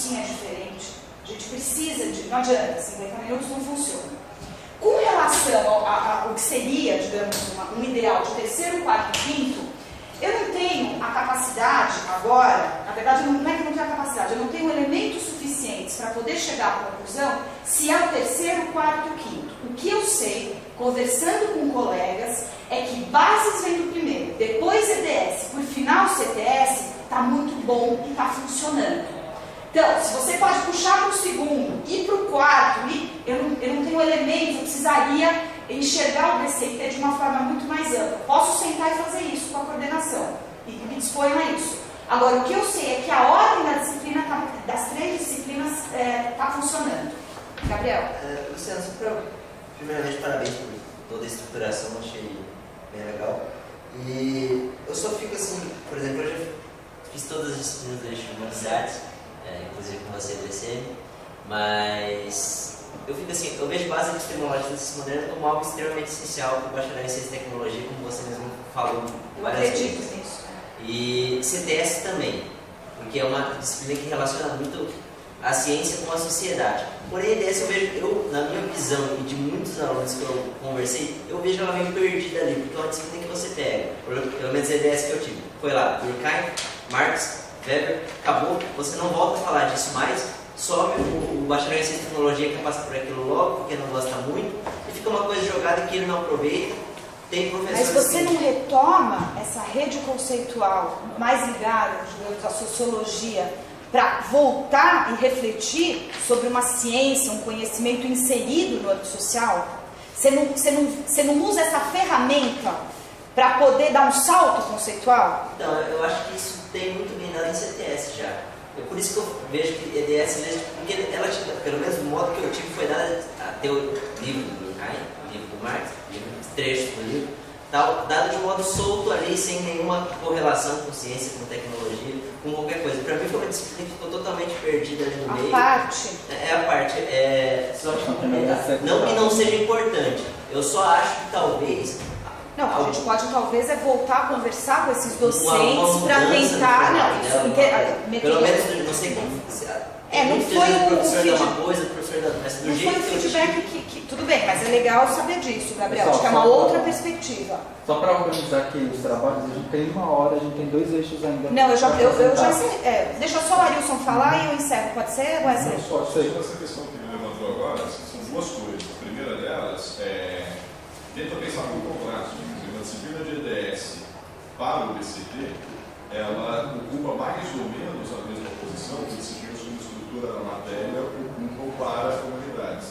sim é diferente. A gente precisa de... Não adianta, 50 minutos não funciona. Com relação ao que seria, digamos, um ideal de terceiro, quarto e quinto, eu não tenho a capacidade agora, na verdade não é que eu não tenho a capacidade, eu não tenho elementos suficientes para poder chegar à conclusão se é o terceiro, quarto e o quinto. O que eu sei, conversando com colegas, é que bases vem do primeiro, depois EDS, por final CTS, está muito bom e está funcionando. Então, se você pode puxar para o segundo e para o quarto, eu não tenho elementos, eu precisaria enxergar o DCT de uma forma muito mais ampla. Posso sentar e fazer isso com a coordenação e me disponho a isso. Agora, o que eu sei é que a ordem da disciplina, das 3 disciplinas, está funcionando. Gabriel? Luciano, primeiramente, parabéns por toda a estruturação, achei bem legal. E eu só fico assim, por exemplo, eu já fiz todas as disciplinas das humanidades, inclusive com você, DCM, mas eu fico assim, eu vejo base epistemológica do sistema moderno como algo extremamente essencial para o bacharel em ciência e tecnologia, como você mesmo falou várias vezes. Eu acredito nisso. E CTS também, porque é uma disciplina que relaciona muito a ciência com a sociedade. Porém, EDS na minha visão e de muitos alunos que eu conversei, eu vejo ela meio perdida ali, porque é uma disciplina que você pega, pelo menos a EDS que eu tive, foi lá, Durkheim, Marx, Weber, acabou, você não volta a falar disso mais, some o bacharel em ciência e tecnologia que passa por aquilo logo, porque não gosta muito, e fica uma coisa jogada que ele não aproveita. Tem professores. Mas você não retoma essa rede conceitual mais ligada, digamos, à sociologia, para voltar e refletir sobre uma ciência, um conhecimento inserido no âmbito social? Você não usa essa ferramenta para poder dar um salto conceitual? Então, eu acho que isso tem muito bem dado em CTS já. É por isso que eu vejo que EDS mesmo, porque ela, pelo menos o modo que eu tive foi dada até o livro do Durkheim, o livro do Marx, trechos do livro, dado de um modo solto ali, sem nenhuma correlação com ciência, com tecnologia, com qualquer coisa. Para mim foi uma disciplina que ficou totalmente perdida ali no meio. A parte? É a parte. Só que não que não seja importante, eu só acho que talvez... Não, a gente pode talvez voltar a conversar com esses docentes para tentar... Pelo menos, não sei como... não foi o o professor dá uma coisa, o professor dá outra, mas do jeito que feedback que... Tudo bem, mas é legal saber disso, Gabriel. Acho que é uma outra perspectiva. Só para organizar aqui os trabalhos, a gente tem 1 hora, a gente tem 2 eixos ainda. Não, eu já encerrei. Deixa só o Arilson falar e eu encerro. Pode ser, Wesley? Só essa questão que ele levantou agora, são 2 coisas. A primeira delas tenta pensar muito complexo. A disciplina de EDS para o BCT, ela ocupa mais ou menos a mesma posição que disciplinas como estrutura da matéria ocupam para humanidades.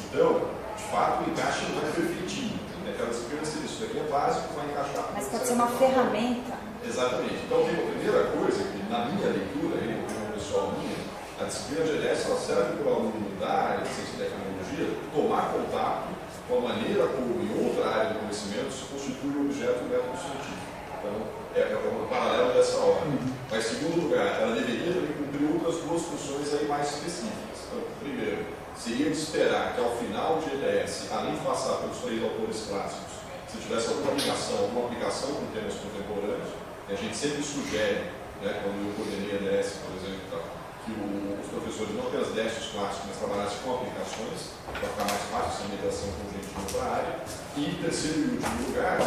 Então, de fato, o encaixe não é perfeitinho. Aquela disciplina seria isso daqui é básico, vai encaixar. Mas pode ser uma ferramenta. Exatamente. Então, tem a primeira coisa que, na minha leitura, aí, na opinião pessoal minha, a disciplina de EDS ela serve para o aluno da área de ciência e tecnologia tomar contato com a maneira como, em outra área do conhecimento, se constitui o objeto do método científico. Então, é um paralelo dessa ordem. Mas, em segundo lugar, ela deveria também cumprir outras 2 funções aí mais específicas. Então, primeiro, seria de esperar que, ao final de EDS, além de passar pelos 3 autores clássicos, se tivesse alguma aplicação com temas contemporâneos, e a gente sempre sugere, quando eu coordenei EDS, por exemplo, que os professores não apenas dessem os clássicos, mas trabalhassem com aplicações, para ficar mais fácil essa migração com gente de outra área. E, em terceiro e último lugar,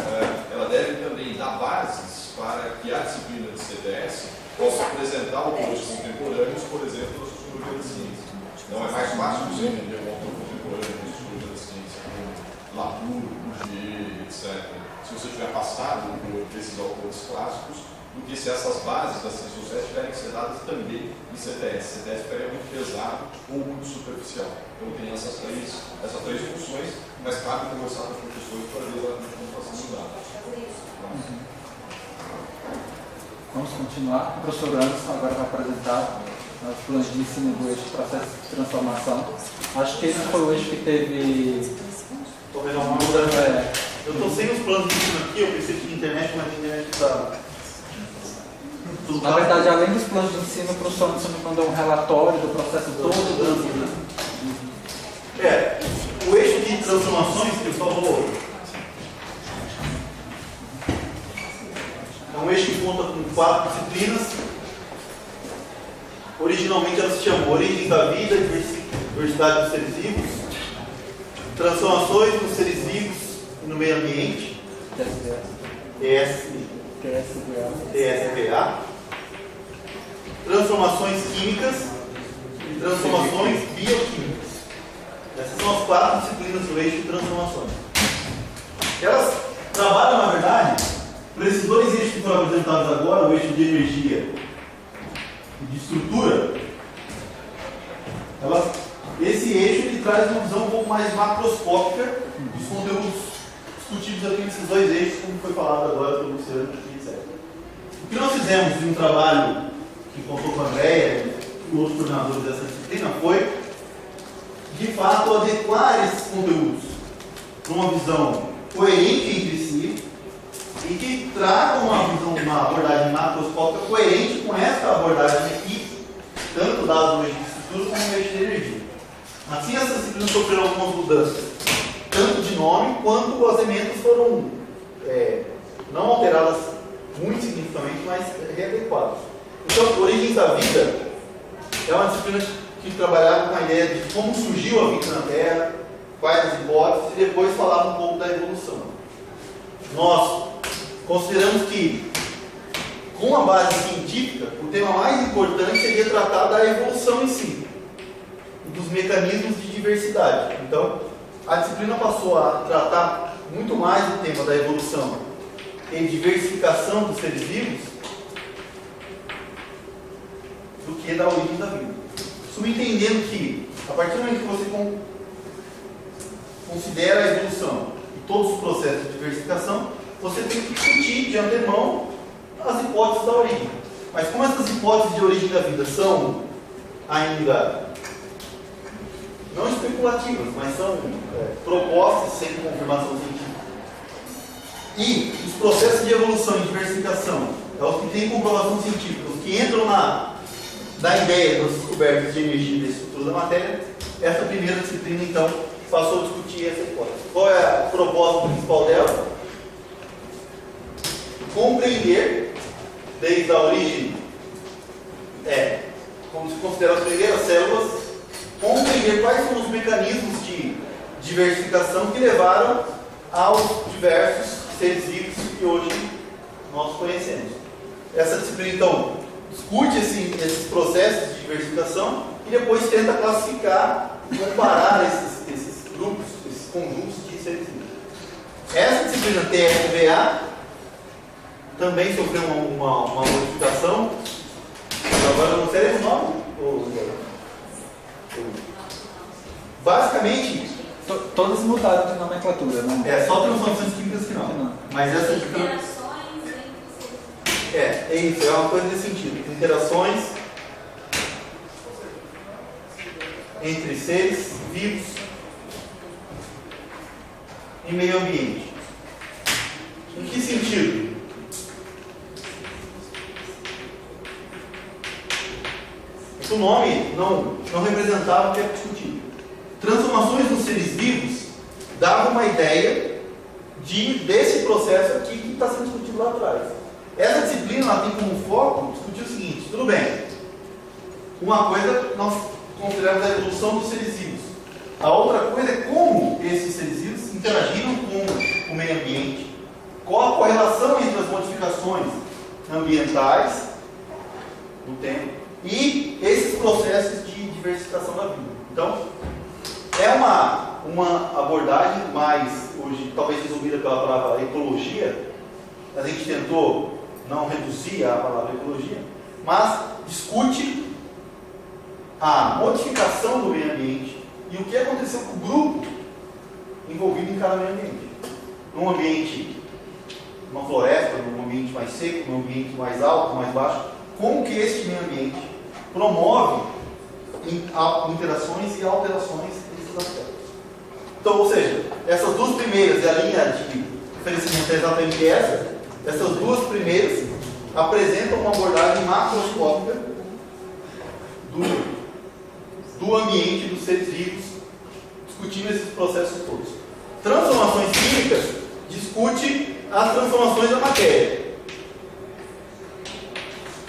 ela deve também dar bases para que a disciplina de CTS possa apresentar autores contemporâneos, por exemplo, na sociologia da ciência. Então, é mais fácil você entender um autor contemporâneo na sociologia da ciência, como Latour, Bourdieu, etc., se você tiver passado por esses autores clássicos, do que se essas bases das ciências sociais tiverem que ser dadas também em CTS. CTS ficaria muito pesado ou muito superficial. Então tem essas três funções, mas cabe conversar com os professores para ver exatamente como está sendo dado. Vamos continuar. O professor Anderson agora vai apresentar os planos de ensino do eixo processo de transformação. Acho que esse foi o eixo que teve... Estou vendo uma mudança. Eu estou sem os planos de ensino aqui, eu pensei que tinha internet, mas a internet está... Na verdade, além dos planos de ensino, o professor Anderson me mandou um relatório do processo todo. O eixo de transformações que ele falou é um eixo que conta com 4 disciplinas. Originalmente ela se chamou Origens da Vida e Diversidade dos Seres Vivos, Transformações dos Seres Vivos no Meio Ambiente, TSVA, Transformações Químicas e Transformações Bioquímicas. Essas são as 4 disciplinas do eixo de transformações. Elas trabalham, na verdade, por esses 2 eixos que foram apresentados agora, o eixo de energia e de estrutura. Esse eixo ele traz uma visão um pouco mais macroscópica dos conteúdos discutidos aqui nesses 2 eixos, como foi falado agora pelo Luciano, etc. O que nós fizemos de um trabalho que contou com a Andréia e outros coordenadores dessa disciplina foi, de fato, adequar esses conteúdos para uma visão coerente entre si e que traga uma abordagem macroscópica coerente com essa abordagem aqui, tanto dado o eixo de estrutura como o eixo de energia. Assim, essas disciplinas sofreram algumas mudanças, tanto de nome quanto os elementos foram não alteradas muito significativamente, mas readequadas. Então, Origens da Vida é uma disciplina que trabalhava com a ideia de como surgiu a vida na Terra, quais as hipóteses, e depois falava um pouco da evolução. Nós consideramos que, com a base científica, o tema mais importante seria tratar da evolução em si, dos mecanismos de diversidade. Então, a disciplina passou a tratar muito mais do tema da evolução e diversificação dos seres vivos do que da origem da vida. Subentendendo que, a partir do momento que você considera a evolução e todos os processos de diversificação, você tem que discutir de antemão as hipóteses da origem. Mas como essas hipóteses de origem da vida são ainda não especulativas, mas são propostas sem confirmação científica, e os processos de evolução e diversificação é os que têm comprovação científica, os que entram na ideia das descobertas de energia e da estrutura da matéria, essa primeira disciplina, então, passou a discutir essa hipótese. Qual é a proposta principal dela? Compreender, desde a origem, como se considera as primeiras células, compreender quais são os mecanismos de diversificação que levaram aos diversos seres vivos que hoje nós conhecemos. Essa disciplina, então, discute esses processos de diversificação e depois tenta classificar e comparar esses grupos, esses conjuntos de seres vivos. Essa disciplina TSVA também sofreu uma modificação. Agora não sei o nome. Basicamente, todas mudaram de nomenclatura, né? Só transformações químicas que não. Mas essa é isso, é uma coisa nesse sentido. Interações entre seres vivos e meio ambiente. Em que sentido? O nome não representava o que é discutido. Transformações dos seres vivos dava uma ideia desse processo aqui que está sendo discutido lá atrás. Essa disciplina ela tem como foco discutir o seguinte: tudo bem, uma coisa nós consideramos a evolução dos seres vivos, a outra coisa é como esses seres vivos interagiram com o meio ambiente, qual a correlação entre as modificações ambientais no tempo e esses processos de diversificação da vida. Então, é uma abordagem mais, hoje, talvez resumida pela palavra ecologia. A gente tentou não reduzir a palavra ecologia, mas discute a modificação do meio ambiente e o que aconteceu com o grupo envolvido em cada meio ambiente. Num ambiente, numa floresta, num ambiente mais seco, num ambiente mais alto, mais baixo, como que este meio ambiente promove interações e alterações desses aspectos. Então, ou seja, essas duas primeiras, e a linha de referenciamento é exatamente essas duas primeiras apresentam uma abordagem macroscópica do ambiente dos seres vivos, discutindo esses processos todos. Transformações químicas discute as transformações da matéria.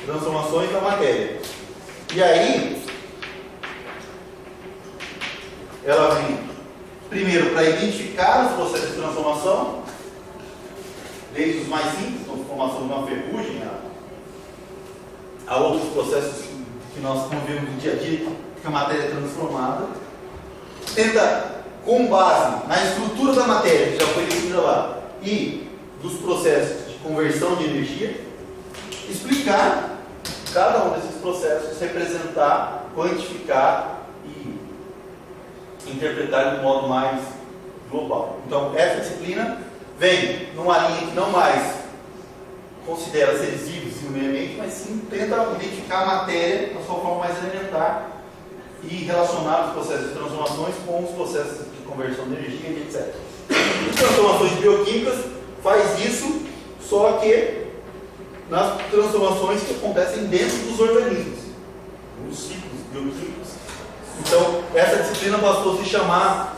Transformações da matéria. E aí, ela vem primeiro para identificar os processos de transformação, desde os mais simples, como a formação de uma ferrugem, a outros processos que nós convivemos no dia a dia, que a matéria é transformada. Tenta, com base na estrutura da matéria, que já foi definida lá, e dos processos de conversão de energia, explicar cada um desses processos, representar, quantificar e interpretar de um modo mais global. Então, essa disciplina vem numa linha que não mais considera seres vivos e o meio ambiente, mas sim tenta identificar a matéria na sua forma mais elementar e relacionar os processos de transformações com os processos de conversão de energia e etc. As transformações bioquímicas faz isso, só que nas transformações que acontecem dentro dos organismos, os ciclos bioquímicos. Então, essa disciplina passou a se chamar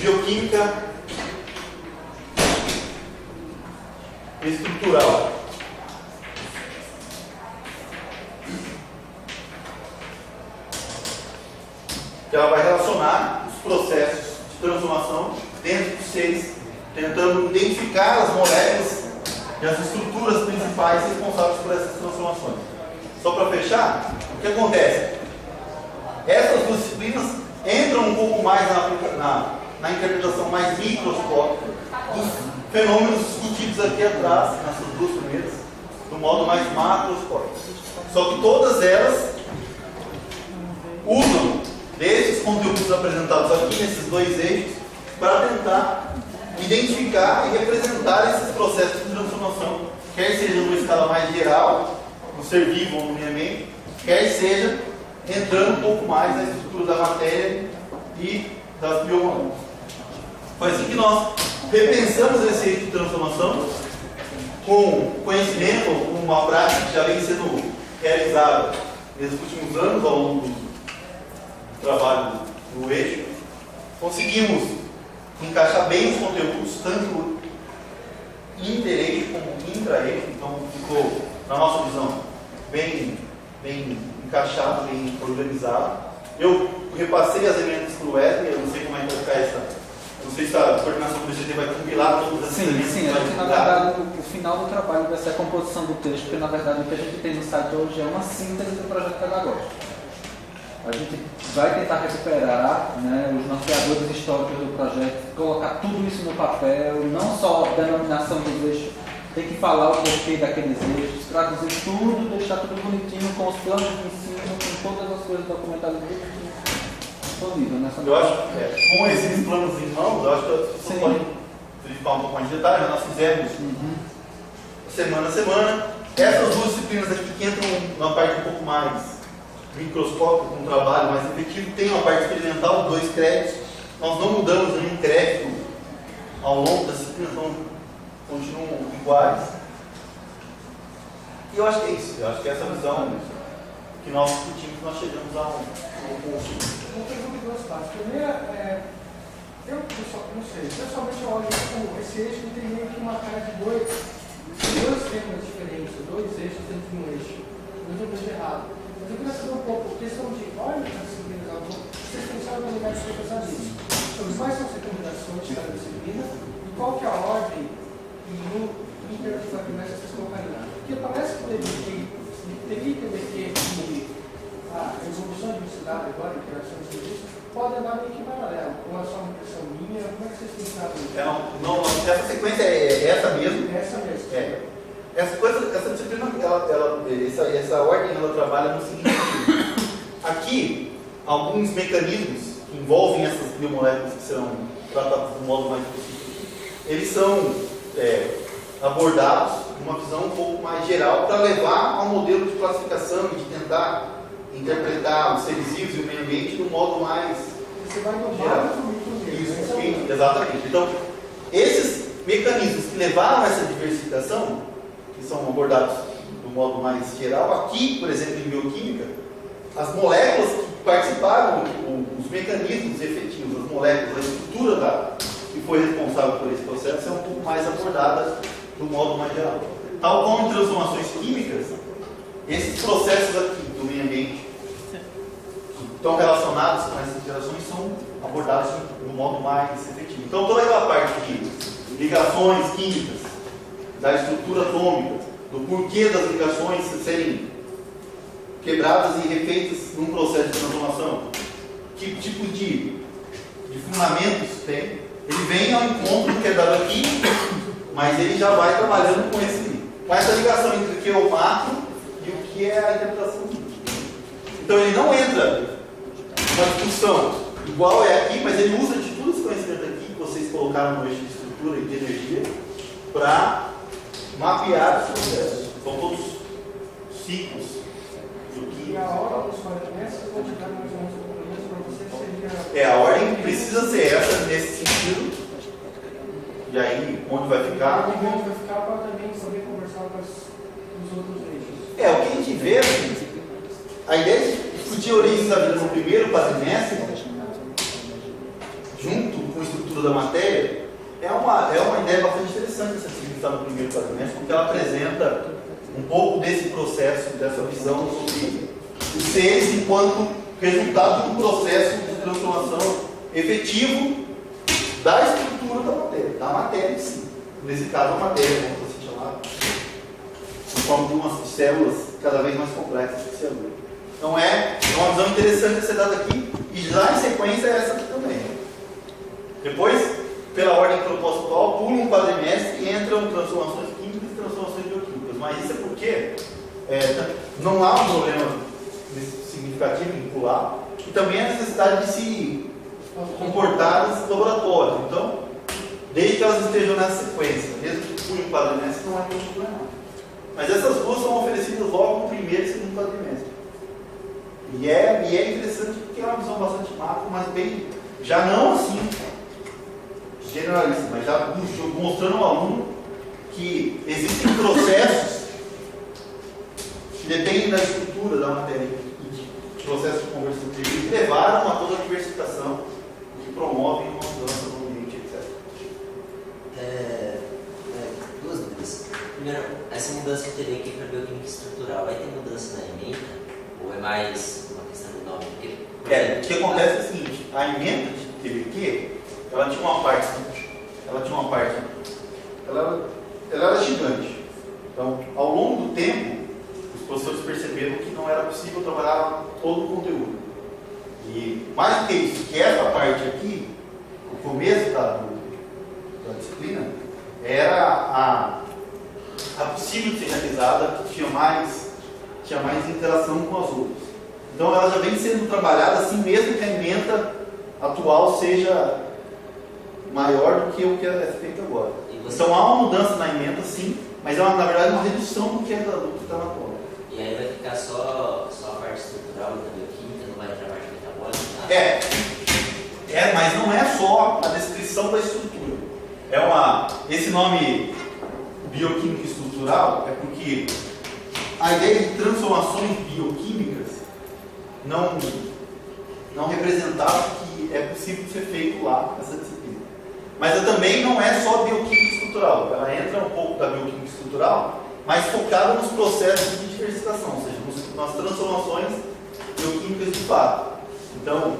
bioquímica estrutural. Que ela vai relacionar os processos de transformação dentro dos seres, tentando identificar as moléculas e as estruturas principais responsáveis por essas transformações. Só para fechar, o que acontece? Essas duas disciplinas entram um pouco mais na interpretação mais microscópica dos fenômenos discutidos aqui atrás, nessas duas primeiras, do modo mais macroscópico. Só que todas elas usam desses conteúdos apresentados aqui nesses dois eixos para tentar identificar e representar esses processos de transformação, quer seja numa escala mais geral, no ser vivo ou no meio ambiente, quer seja entrando um pouco mais na estrutura da matéria e das biomoléculas. Foi assim que nós repensamos esse eixo de transformação com conhecimento, com uma prática que já vem sendo realizada nesses últimos anos ao longo do trabalho do eixo. Conseguimos encaixar bem os conteúdos, tanto inter-eixo como intra-eixo, então ficou, na nossa visão, bem encaixado, bem organizado. Eu repassei as elementos para o Wesley, eu não sei como é que vai ficar essa. Não sei se a coordenação do BCT vai compilar todas as elementos. Sim, acho que na verdade o final do trabalho vai ser a composição do texto, porque na verdade o que a gente tem no site hoje é uma síntese do projeto pedagógico. A gente vai tentar recuperar, né, os norteadores históricos do projeto, colocar tudo isso no papel, não só a denominação dos eixos, tem que falar o porquê daqueles eixos, traduzir tudo, deixar tudo bonitinho, com os planos de ensino, com todas as coisas documentadas disponíveis. Né? Eu acho que com esses planos em mãos, eu acho que as pessoas podem verificar um pouco mais de detalhe. Nós fizemos semana a semana. Essas duas disciplinas aqui que entram numa parte um pouco mais microscópica, com um trabalho mais efetivo, tem uma parte experimental, 2 créditos. Nós não mudamos nenhum crédito ao longo das disciplinas, então continuam iguais. E eu acho que é isso. Eu acho que essa visão que nós discutimos, nós chegamos a um ponto. Uma pergunta em 2 partes. Primeira, eu não sei, pessoalmente eu olho esse eixo que tem meio que uma cara de dois temas diferentes, 2 eixos dentro de um eixo. Não estou vendo errado. Mas eu queria saber um pouco, questão de olha as disciplinas, vocês pensaram no lugar de você pensar nisso. Sobre quais são as recomendações de cada disciplina e qual que é a ordem e no interativa que vocês colocariam. Porque parece que teria que ter a resolução de velocidade agora, interação de serviços, pode andar meio que em paralelo. Ou é só uma impressão minha? Como é que vocês pensaram nisso? Essa sequência é essa mesmo? É essa mesmo. Essa disciplina, essa ordem, ela trabalha no seguinte sentido. Aqui, alguns mecanismos que envolvem essas biomoléculas que serão tratadas de um modo mais específico, eles são abordados de uma visão um pouco mais geral para levar a um modelo de classificação e de tentar interpretar os seres vivos e o meio ambiente de um modo mais Você vai no geral. Isso, exatamente. Então, esses mecanismos que levaram a essa diversificação, que são abordados do modo mais geral, aqui, por exemplo, em bioquímica, as moléculas que participaram, os mecanismos efetivos, as moléculas, a estrutura que foi responsável por esse processo é um pouco mais abordada do modo mais geral. Tal como em transformações químicas, esses processos aqui do meio ambiente são abordados de um modo mais efetivo. Então, toda aquela parte de ligações químicas, da estrutura atômica, do porquê das ligações serem quebradas e refeitas num processo de transformação, que tipo de fundamentos tem, ele vem ao encontro do que é dado aqui, mas ele já vai trabalhando com essa ligação entre o que é o macro e o que é a interpretação. Então ele não entra numa discussão igual é aqui, mas ele usa de todo esse conhecimento aqui que vocês colocaram no eixo de estrutura e de energia para mapear os processos. São todos ciclos do que... E a ordem dos quadrimestres pode dar mais ou menos para você seria... A ordem precisa ser essa nesse sentido. E aí, onde vai ficar? Onde vai ficar para também saber conversar com os outros eixos. O que a gente vê, a ideia de discutir a origem da vida no primeiro quadrimestre, junto com a estrutura da matéria, é uma ideia bastante interessante essa discussão no primeiro quadrimestre, porque ela apresenta um pouco desse processo, dessa visão sobre os seres enquanto resultado de um processo de transformação efetivo da estrutura da matéria em si. Nesse caso, a matéria, vamos assim chamar, em forma de umas células cada vez mais complexas que célula. Então é uma visão interessante a ser dada aqui, e já em sequência é essa aqui também. Depois, pela ordem proposta atual, pula um quadrimestre e entram transformações químicas e transformações bioquímicas. Mas isso é porque não há um problema significativo em pular, e também a necessidade de se comportar nesse laboratório. Então, desde que elas estejam nessa sequência, mesmo que pule um quadrimestre, não é muito problema. Mas essas duas são oferecidas logo no primeiro e segundo quadrimestre. E é interessante porque é uma visão bastante macro, mas bem, já não assim generalista, mas já mostrando ao aluno que existem processos que dependem da estrutura da matéria e de processos de conversão que levaram a toda a diversificação que promovem uma mudança no ambiente, etc. Duas dúvidas. Primeiro, essa mudança que teria aqui para bioquímica estrutural, vai ter mudança na ementa? Ou é mais uma questão de nome? O que acontece é o seguinte, a ementa de TBQ, ela tinha uma parte, ela era gigante. Então, ao longo do tempo, os professores perceberam que não era possível trabalhar todo o conteúdo. E mais do que isso, que essa parte aqui, o começo da disciplina, era a possível de ser realizada, que tinha mais interação com as outras. Então ela já vem sendo trabalhada assim, mesmo que a ementa atual seja maior do que o que é feito agora. Então há uma mudança na ementa, sim, mas é na verdade uma redução do que está na atual. E aí vai ficar só a parte estrutural da bioquímica, não vai entrar a parte metabólica? Mas não é só a descrição da estrutura. Esse nome bioquímica estrutural é porque a ideia de transformações bioquímicas não representava que é possível ser feito lá nessa disciplina. Mas também não é só bioquímica estrutural, ela entra um pouco da bioquímica estrutural, mas focada nos processos de diversificação, ou seja, nas transformações bioquímicas de fato. Então,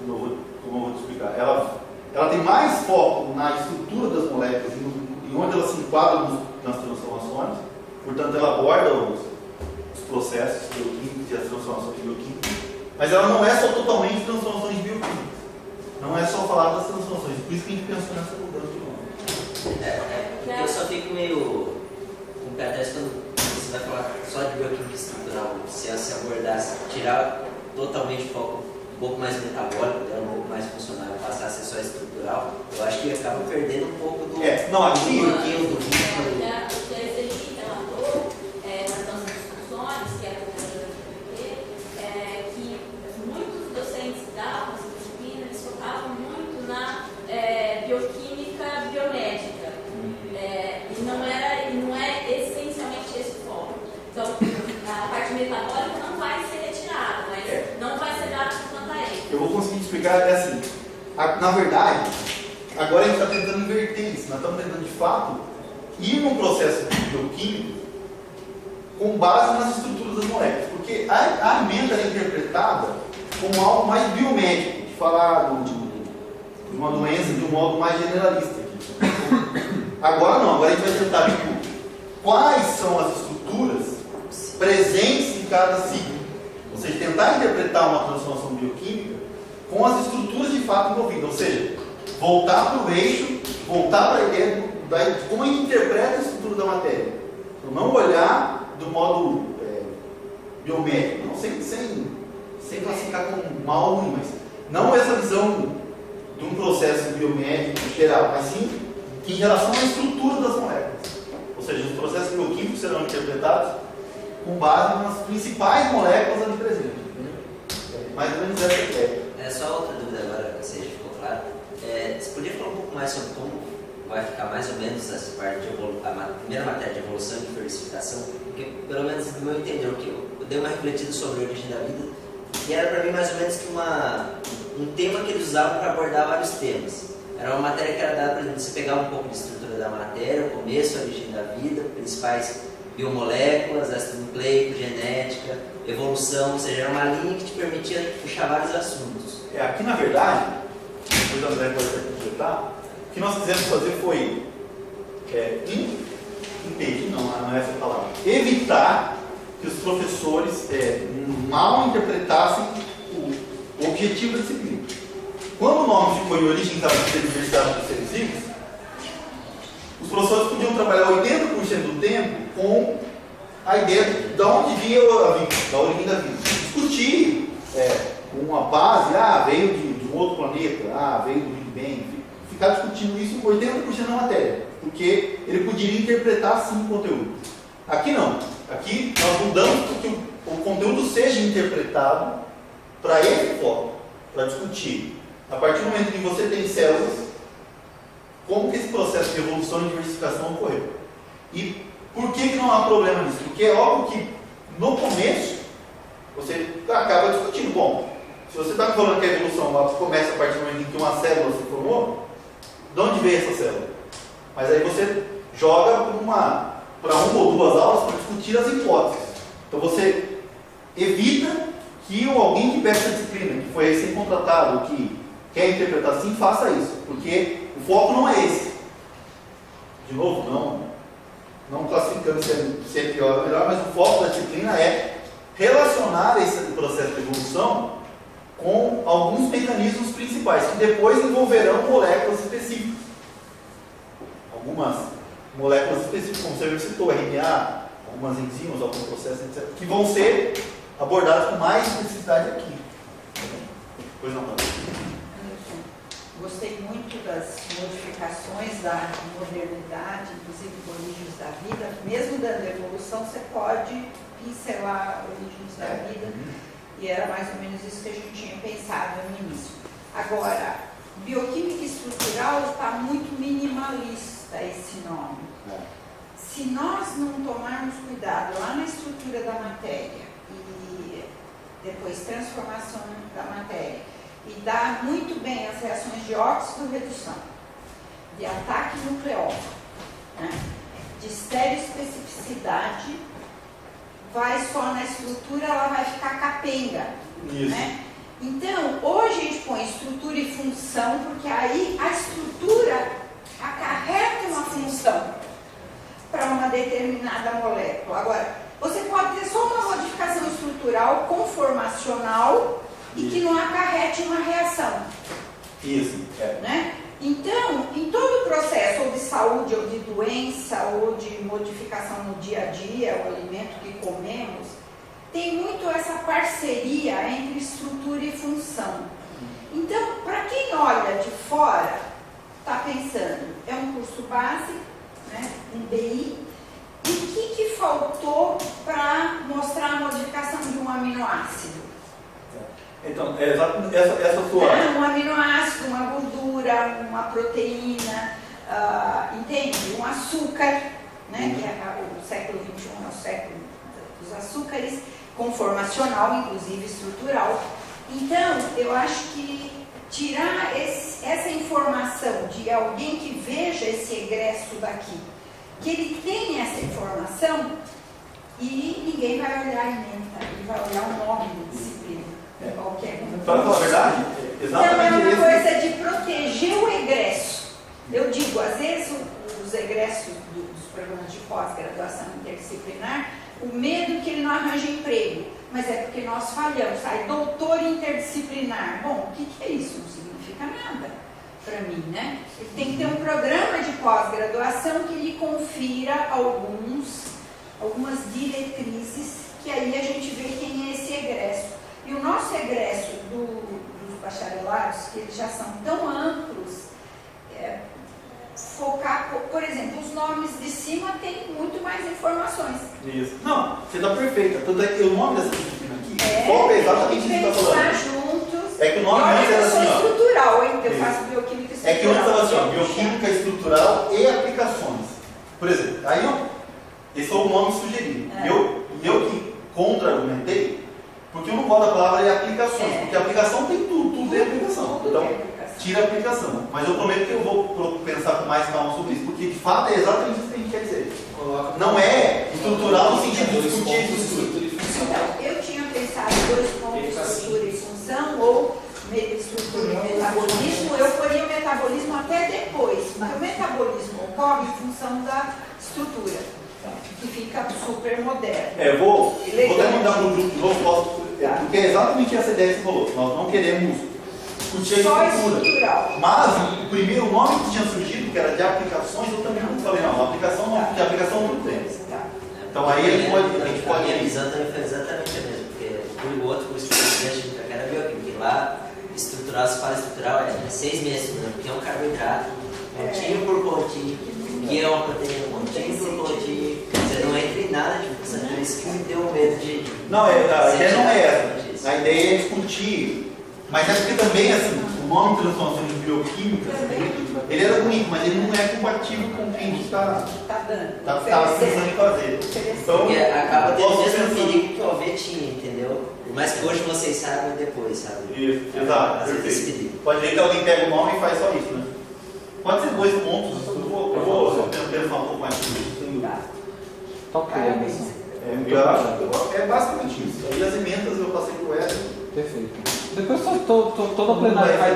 como eu vou te explicar, ela tem mais foco na estrutura das moléculas e onde elas se enquadram nas transformações, portanto ela aborda os processos bioquímicos e as transformações bioquímicas, mas ela não é só totalmente transformações bioquímicas, não é só falar das transformações, por isso que a gente pensou nessa mudança de nome. Eu só fico meio com o pé atrás quando você vai falar só de bioquímica estrutural, se abordasse, tirar totalmente o foco um pouco mais metabólico, um pouco mais funcional, passar a ser só estrutural, eu acho que acaba perdendo um pouco do aqui do vínculo. O que ele relatou nas nossas discussões, que é a que muitos docentes da nossa disciplina eles focavam muito na bioquímica biomédica. E não é essencialmente esse o foco. Então, a parte metabólica não vai ser retirada, mas não vai ser dado quanto a ele. Eu vou conseguir te explicar, assim, na verdade, agora a gente está tentando inverter isso, nós estamos tentando de fato ir num processo bioquímico com base nas estruturas das moléculas, porque a emenda é interpretada como algo mais biomédico, de falar de uma doença de um modo mais generalista. Agora não, agora a gente vai tentar quais são as estruturas presentes em cada ciclo. Ou seja, tentar interpretar uma transformação bioquímica com as estruturas de fato envolvidas. Ou seja, voltar para o eixo, voltar para a ideia de como a gente interpreta a estrutura da matéria. Então, não olhar do modo biomédico, não, sem classificar como mal ou ruim, mas não essa visão de um processo biomédico geral, mas sim em relação à estrutura das moléculas. Ou seja, os processos bioquímicos serão interpretados com base nas principais moléculas ali presentes. Mais ou menos essa ideia. Só outra dúvida agora, que seja, ficou claro. Você podia falar um pouco mais sobre como vai ficar mais ou menos essa parte de a primeira matéria de evolução e diversificação? Porque, pelo menos do meu entender, que eu dei uma refletida sobre a origem da vida, e era para mim mais ou menos que um tema que eles usavam para abordar vários temas. Era uma matéria que era dada, por exemplo, você pegar um pouco de estrutura da matéria, o começo, a origem da vida, principais biomoléculas, ácido nucleico, genética, evolução, ou seja, era uma linha que te permitia puxar vários assuntos. Aqui na verdade, depois o André pode até completar, o que nós quisemos fazer foi impedir, não é essa a palavra, evitar que os professores mal interpretassem o objetivo da disciplina. Quando o nome ficou em origem da diversidade dos seres vivos, os professores podiam trabalhar 80% do tempo com a ideia de onde vinha a vida, da origem da vida. Discutir uma base, veio de um outro planeta, veio do Big Bang, ficar discutindo isso 80% da matéria, porque ele poderia interpretar sim o conteúdo. Aqui não. Aqui nós mudamos para que o conteúdo seja interpretado para esse foco, para discutir. A partir do momento que você tem células, como que esse processo de evolução e diversificação ocorreu? E por que não há problema nisso? Porque é óbvio que no começo você acaba discutindo. Bom, se você está falando que a evolução começa a partir do momento em que uma célula se formou, de onde veio essa célula? Mas aí você joga para uma ou duas aulas para discutir as hipóteses. Então você evita que alguém que pega essa disciplina, que foi recém-contratado, que quer interpretar assim, faça isso, porque o foco não é esse. De novo, não classificando se é pior ou melhor, mas o foco da disciplina é relacionar esse processo de evolução com alguns mecanismos principais, que depois envolverão moléculas específicas. Algumas moléculas específicas, como você citou, RNA, algumas enzimas, alguns processos, etc., que vão ser abordados com mais especificidade aqui. Pois não, Gostei muito das modificações da modernidade, inclusive origens da vida. Mesmo dando evolução, você pode pincelar origens da vida. E era mais ou menos isso que a gente tinha pensado no início. Agora, bioquímica estrutural está muito minimalista esse nome. Se nós não tomarmos cuidado lá na estrutura da matéria e depois transformação da matéria, e dar muito bem as reações de óxido-redução, de ataque nucleófilo, de estereoespecificidade, vai só na estrutura, ela vai ficar capenga. Então, hoje a gente põe estrutura e função, porque aí a estrutura acarreta uma função para uma determinada molécula. Agora, você pode ter só uma modificação estrutural conformacional e que não acarrete uma reação. Isso. Então, em todo o processo, ou de saúde, ou de doença, ou de modificação no dia a dia, o alimento que comemos, tem muito essa parceria entre estrutura e função. Então, para quem olha de fora, está pensando, é um curso básico, um BI, e o que faltou para mostrar a modificação de um aminoácido? Então, essa sua... Um aminoácido, uma gordura, uma proteína, entende? Um açúcar, que o século XXI é o século dos açúcares, conformacional, inclusive estrutural. Então, eu acho que tirar essa informação de alguém que veja esse egresso daqui, que ele tenha essa informação e ninguém vai olhar a ementa, ele vai olhar o nome da disciplina. Qualquer um. Para falar a verdade, Não, é exatamente uma esse. coisa de proteger o egresso. Eu digo, às vezes os egressos dos programas de pós-graduação interdisciplinar, o medo que ele não arranja emprego, mas é porque nós falhamos. Aí, doutor interdisciplinar, bom, o que é isso? Não significa nada para mim, né? Ele tem que ter um programa de pós-graduação que lhe confira algumas diretrizes, que aí a gente vê quem é esse egresso. E o nosso egresso dos bacharelados, que eles já são tão amplos, focar, por exemplo, os nomes de cima tem muito mais informações. Isso. Não, você está perfeita. Tanto é que o nome dessa disciplina aqui foca exatamente isso que você está pensar falando. juntos. É que o nome antes era assim, ó. Estrutural, hein? Eu Isso. faço bioquímica É estrutural. que antes estava assim, ó, bioquímica estrutural e aplicações. Por exemplo, aí esse foi o nome sugerido. E eu que contra-argumentei, porque eu não gosto da palavra aplicações, porque aplicação tem tudo é aplicação. Então, tira a aplicação. Mas eu prometo que eu vou pensar com mais calma sobre isso, porque de fato é exatamente isso que a gente quer dizer. Não é estrutural no sentido de discutir a estrutura. Então, eu tinha pensado 2 pontos, estrutura e função, ou estrutura e metabolismo. Eu poria o metabolismo até depois, porque o metabolismo ocorre em função da estrutura, que fica super moderno. Vou até mandar para o grupo de novo, porque é exatamente essa ideia que você falou. Nós não queremos discutir Só a estrutura. estrutural. Mas o primeiro nome que tinha surgido, que era de aplicações, eu também não falei, não, aplicação não, porque aplicação não tem. Então aí a gente pode. A minha visão também foi exatamente a mesma, porque o outro curso que eu fiz que era bioquímica, lá estrutural, se fala estrutural, é 6 meses, né? Porque é um carboidrato, pontinho por pontinho, que é uma proteína, pontinho por pontinho, você não entra em nada de função, por isso que me deu medo de. Não, a ideia não é essa. A ideia é discutir. Mas é porque também, assim, o nome de transformação de bioquímica, ele era bonito, mas ele não é compatível com o que a gente está pensando em fazer. Então, porque acaba tendo o mesmo pensando... perigo que o OV tinha, entendeu? Mas que hoje vocês sabem depois, sabe? Isso, exato, perfeito. Pode ver que alguém pega o nome e faz só isso, né? Pode ser 2 pontos, eu vou pensar um pouco mais sobre isso, sem dúvida. Tá ok, É basicamente isso. Aí as emendas eu passei pro Edson. Perfeito. Depois toda a plenária vai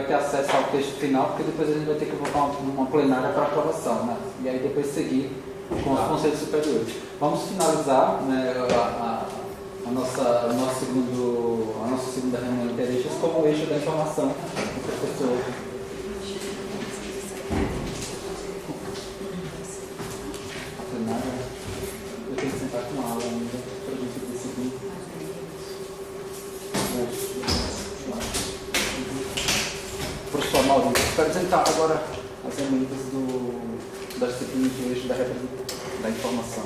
ter acesso ao texto final, porque depois a gente vai ter que voltar uma plenária para aprovação, né? E aí depois seguir com os conselhos superiores. Vamos finalizar, né, a nossa segunda reunião de interesses como o eixo da informação do professor. A plenária, eu tenho que sentar com a aula ainda para a gente decidir. Professor Maurício, quero apresentar agora as emendas das disciplinas de eixo da informação.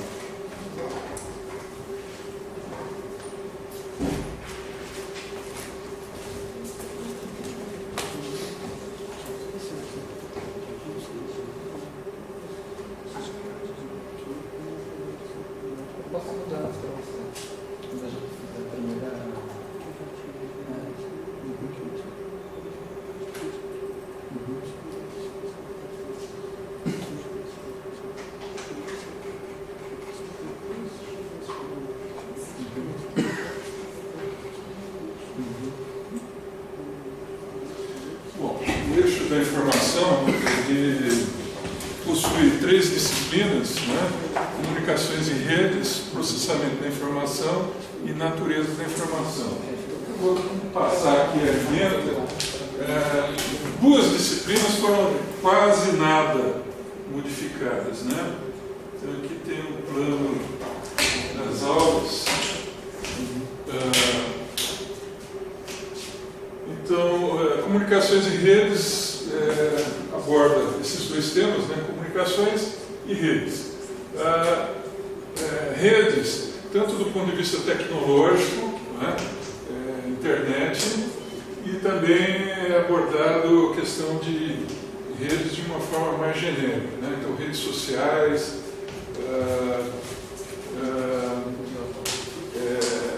Posso mudar para você? Quando a gente fizer a primeira. Bom, o eixo da informação ele possui 3 disciplinas, né? Comunicações em redes, processamento da informação e natureza da informação. Eu vou passar aqui a emenda. 2 disciplinas foram quase nada modificadas, né? Então aqui tem um plano das aulas. Então, comunicações em redes aborda esses 2 temas, né? Comunicações e redes. Redes, tanto do ponto de vista tecnológico, né? Internet, e também é abordado a questão de redes de uma forma mais genérica, né? Então, redes sociais,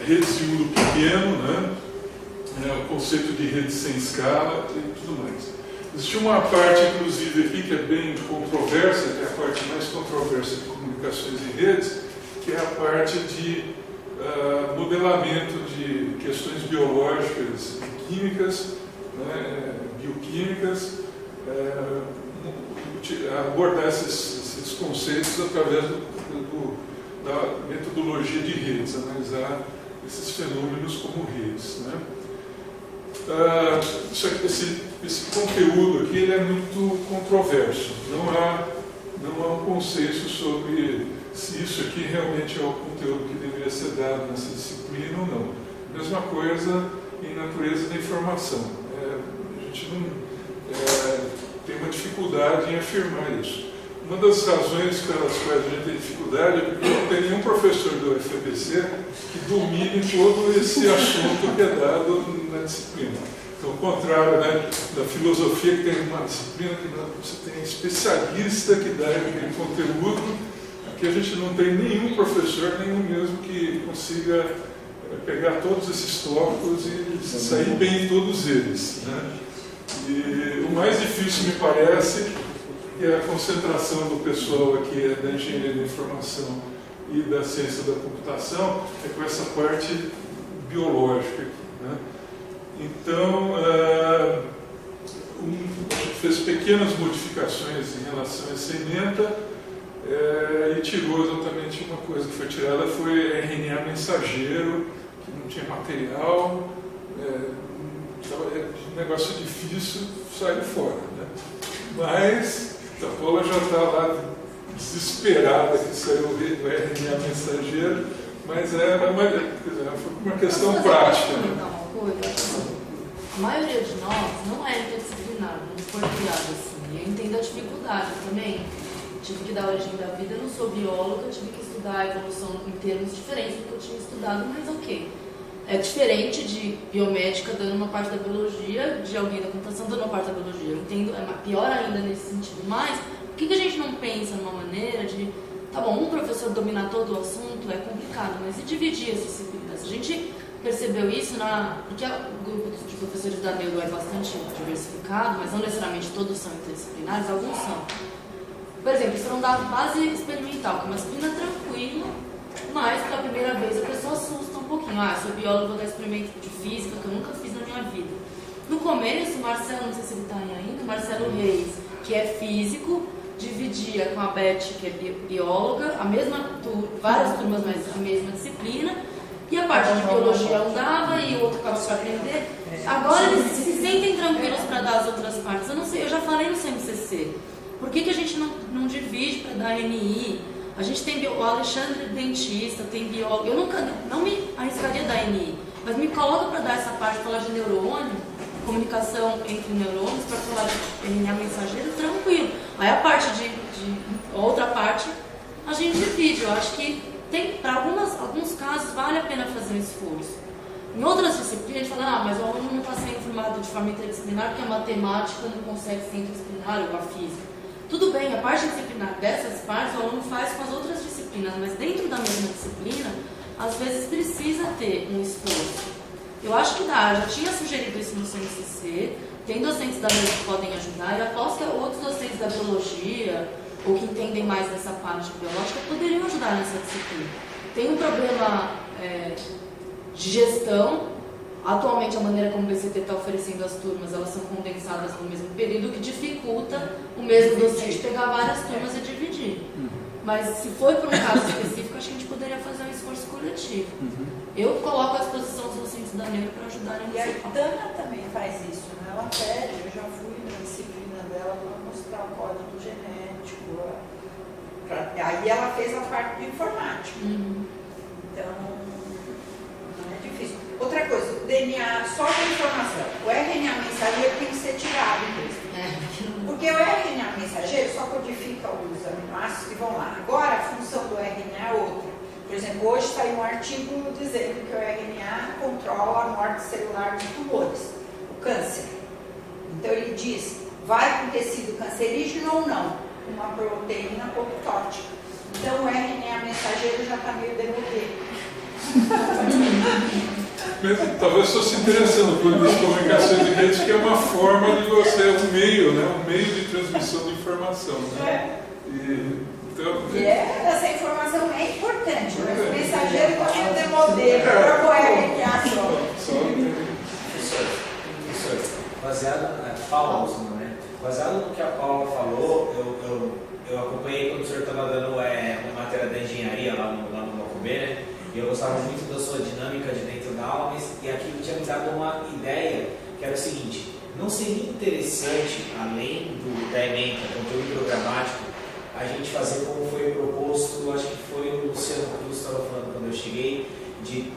redes de mundo pequeno, né? O conceito de rede sem escala e tudo mais. Existe uma parte, inclusive, aqui que é bem controversa, que é a parte mais controversa de comunicações e redes, que é a parte de modelamento de questões biológicas e químicas, né, bioquímicas, abordar esses conceitos através da metodologia de redes, analisar esses fenômenos como redes, né. Esse conteúdo aqui ele é muito controverso, não há um consenso sobre se isso aqui realmente é o conteúdo que deveria ser dado nessa disciplina ou não. Mesma coisa em natureza da informação. A gente não tem uma dificuldade em afirmar isso. Uma das razões pelas quais a gente tem dificuldade é porque não tem nenhum professor do UFABC que domine todo esse assunto que é dado na disciplina. Então, ao contrário, né, da filosofia, que tem uma disciplina que você tem especialista que dá aquele conteúdo, aqui a gente não tem nenhum professor, nenhum mesmo que consiga pegar todos esses tópicos e sair bem em todos eles, né? E o mais difícil, me parece, é a concentração do pessoal aqui da engenharia da informação e da ciência da computação, é com essa parte biológica aqui, né? Então, a gente fez pequenas modificações em relação a essa ementa e tirou exatamente uma coisa que foi tirada, foi RNA mensageiro, que não tinha material, um negócio difícil, saiu fora, né? Mas a Paula já está lá desesperada que saiu o RNA mensageiro, mas foi uma questão prática, né? A maioria de nós não é interdisciplinar, não foi criado assim. Eu entendo a dificuldade também. Tive que dar origem da vida, eu não sou bióloga, tive que estudar a evolução em termos diferentes do que eu tinha estudado, mas ok. É diferente de biomédica dando uma parte da biologia, de alguém da computação dando uma parte da biologia. Eu entendo, é pior ainda nesse sentido. Mas, por que a gente não pensa numa maneira de... Tá bom, um professor dominar todo o assunto é complicado, mas e dividir as disciplinas? A gente percebeu isso porque o grupo de professores da Neuro é bastante diversificado, mas não necessariamente todos são interdisciplinares, alguns são. Por exemplo, eles foram dar base experimental, que é uma disciplina tranquila, mas pela primeira vez a pessoa assusta um pouquinho. Sou biólogo, vou dar experimento de física, que eu nunca fiz na minha vida. No começo, o Marcelo, não sei se ele está aí ainda, o Marcelo Reis, que é físico, dividia com a Beth, que é bióloga, várias turmas, mas a mesma disciplina, e a parte de biologia um dava e o outro ficava para aprender. Agora eles se sentem tranquilos para dar as outras partes. Eu não sei, eu já falei no CMCC. Por que a gente não divide para dar NI? A gente tem o Alexandre dentista, tem biólogo. Eu não me arriscaria dar NI, mas me coloca para dar essa parte, falar de neurônio, comunicação entre neurônios, para falar de RNA mensageiro, tranquilo. Aí a parte a outra parte, a gente divide. Eu acho que para alguns casos vale a pena fazer um esforço. Em outras disciplinas, a gente fala, mas o aluno não está sendo formado de forma interdisciplinar porque a matemática não consegue ser interdisciplinar ou a física. Tudo bem, a parte disciplinar dessas partes o aluno faz com as outras disciplinas, mas dentro da mesma disciplina, às vezes precisa ter um esforço. Eu acho que dá, eu já tinha sugerido isso no CMCC, tem docentes da Neuro que podem ajudar, e aposto que outros docentes da biologia, ou que entendem mais dessa parte biológica, poderiam ajudar nessa disciplina. Tem um problema de gestão. Atualmente, a maneira como o BCT está oferecendo as turmas, elas são condensadas no mesmo período, o que dificulta o mesmo docente pegar várias turmas e dividir. Mas se for para um caso específico, acho que a gente poderia fazer um esforço coletivo. Eu coloco à disposição dos docentes da Neuro para ajudarem a E a Tânia também faz isso, né? Ela pede, eu já fui na disciplina dela para mostrar o código genético. Aí ela fez a parte de informática. Então, não é difícil. Outra coisa, o DNA só com informação. O RNA mensageiro tem que ser tirado mesmo. Porque o RNA mensageiro só codifica os aminoácidos que vão lá. Agora, a função do RNA é outra. Por exemplo, hoje saiu um artigo dizendo que o RNA controla a morte celular dos tumores, o câncer. Então, ele diz, vai com tecido cancerígeno ou não? Uma proteína apoptótica. Então, o RNA mensageiro já está meio demodê. Talvez fosse interessante quando as comunicações de redes, que é uma forma de você, um meio de transmissão de informação, né? Então, Essa informação é importante, mas o mensageiro também demodê para poder Professor, baseado baseado no que a Paula falou, eu acompanhei quando o senhor estava dando uma matéria da engenharia lá no Macubê, né? E eu gostava muito da sua dinâmica de dentro da aula, e aquilo tinha me dado uma ideia, que era o seguinte: não seria interessante, além da ementa, conteúdo programático, a gente fazer como foi proposto, acho que foi o Luciano Cruz que estava falando quando eu cheguei, de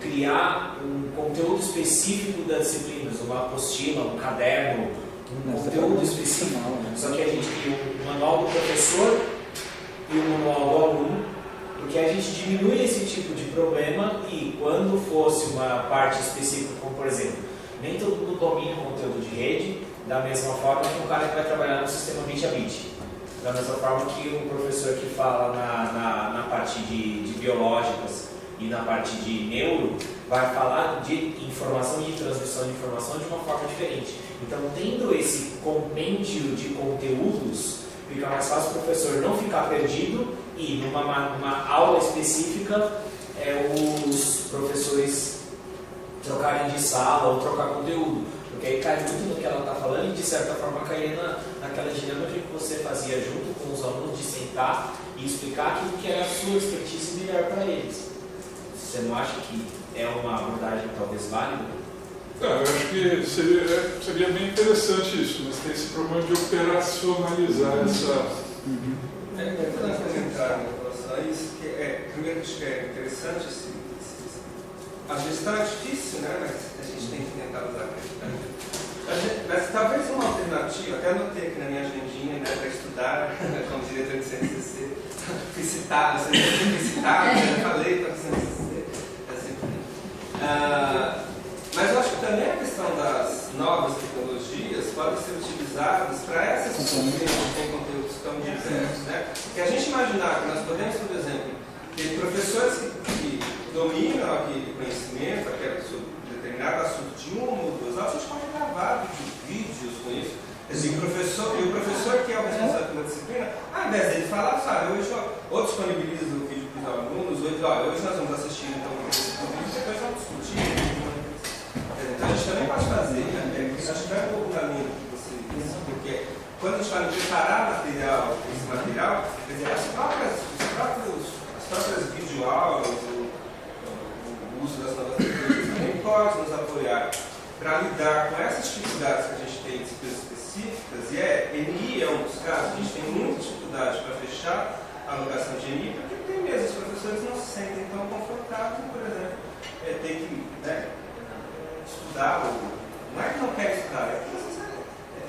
criar um conteúdo específico das disciplinas, uma apostila, um caderno, um conteúdo específico. Só que a gente cria um manual do professor e um manual do aluno, porque a gente diminui esse tipo de problema, e quando fosse uma parte específica, como por exemplo, nem todo mundo domina o conteúdo de rede, da mesma forma que um cara que vai trabalhar no sistema bit a bit. Da mesma forma que o professor que fala na parte de biológicas e na parte de neuro vai falar de informação e de transmissão de informação de uma forma diferente. Então, tendo esse compêndio de conteúdos, fica mais fácil o professor não ficar perdido e, numa aula específica, os professores trocarem de sala ou trocar conteúdo. Porque aí cai muito no que ela está falando e, de certa forma, cai naquela dinâmica que você fazia junto com os alunos, de sentar e explicar aquilo que era a sua expertise melhor para eles. Você não acha que é uma abordagem talvez válida? Eu acho que seria bem interessante isso, mas tem esse problema de operacionalizar essa... Eu vou comentar em relação a isso, que primeiro acho que é interessante, a gestão é difícil, né? Mas a gente tem que tentar usar a gestão. Mas talvez uma alternativa, até anotei aqui na minha agendinha, né, para estudar, como diretor de CNCC, fui citado, falei para o CNCC. Mas eu acho que também a questão das novas tecnologias podem ser utilizadas para essas disciplinas que têm conteúdos tão diversos, né? Porque a gente imaginar que nós podemos, por exemplo, ter professores que dominam aquele conhecimento, sobre determinado assunto de uma ou duas aulas, a gente pode gravar vídeos com isso. E o professor que é o responsável pela disciplina, ao invés dele falar, sabe, hoje ou disponibiliza o vídeo para os alunos, ou hoje nós vamos assistir então o vídeo e depois vamos discutir. Então a gente também pode fazer, né? Acho que vai um pouco na linha que você disse, porque quando a gente fala em preparar esse material, quer dizer, as próprias videoaulas, o uso das novas tecnologias também pode nos apoiar para lidar com essas dificuldades que a gente tem em disciplinas específicas, e ENI é um dos casos. A gente tem muita dificuldade para fechar a alocação de ENI, porque tem mesmo, os professores não se sentem tão confortáveis, por exemplo, ter que estudar, não é que não quer estudar, é que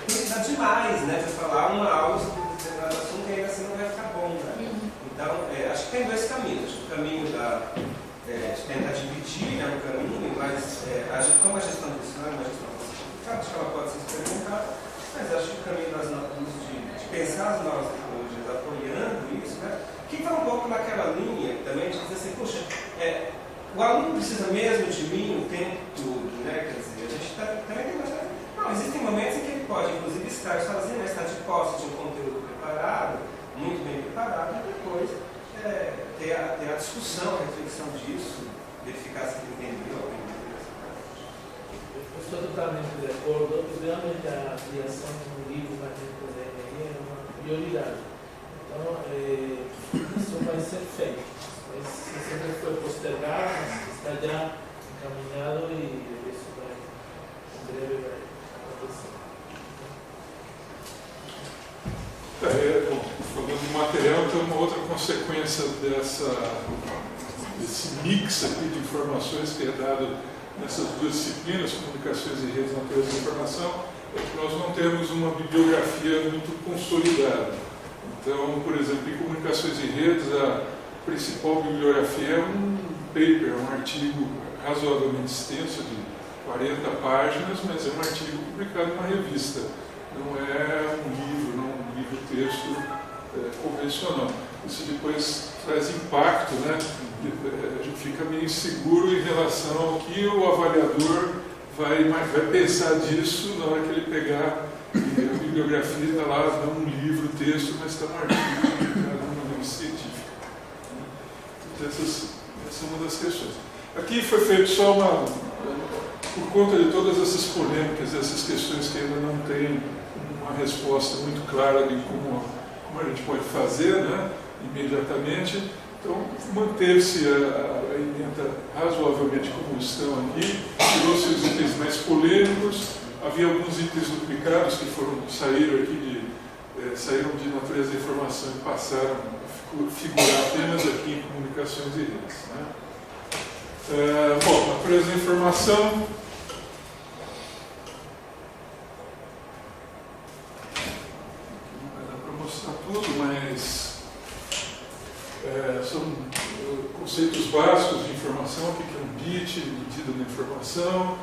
tem que dar demais, né, para falar uma aula sobre determinado assunto e ainda assim não vai ficar bom, né? Então, acho que tem dois caminhos. Acho que o caminho de tentar dividir é um caminho, mas como a gestão disso não é uma gestão complicada, acho que ela pode ser experimentada, mas acho que o caminho de pensar as novas tecnologias apoiando isso, né, que vai um pouco naquela linha também de dizer assim, puxa, o aluno precisa mesmo de mim o tempo todo, né? Quer dizer, a gente também tem bastante. Não, existem momentos em que ele pode, inclusive, estar sozinho, mas estar de posse de um conteúdo preparado, muito bem preparado, e depois ter a discussão, a reflexão disso, verificar se ele entendeu. Eu estou totalmente de acordo. Realmente a criação de um livro para dentro da engenharia é uma prioridade. Então, isso vai ser feito. Mas se sempre foi postergado, está já encaminhado e isso vai, em breve vai acontecer. Falando do material, então uma outra consequência desse mix aqui de informações que é dado nessas duas disciplinas, comunicações e redes naturais de informação, é que nós não temos uma bibliografia muito consolidada. Então, por exemplo, em comunicações e redes, a principal bibliografia é um paper, um artigo razoavelmente extenso, de 40 páginas, mas é um artigo publicado numa revista. Não é um livro, não é um livro-texto convencional. Isso depois traz impacto, né? A gente fica meio inseguro em relação ao que o avaliador vai pensar disso na hora que ele pegar e a bibliografia está lá, não um livro, texto, mas está um artigo publicado numa revista científica. Então, essa é uma das questões. Aqui foi feito só por conta de todas essas polêmicas, essas questões que ainda não tem uma resposta muito clara de como a gente pode fazer, né, imediatamente. Então, manteve-se a emenda razoavelmente como estão aqui, tirou-se os itens mais polêmicos, havia alguns itens duplicados que saíram de natureza da informação e passaram a figurar apenas aqui em comunicações e redes. Né? Bom, natureza da informação. Não dá para mostrar tudo, mas são conceitos básicos de informação, o que é um bit, medida da informação,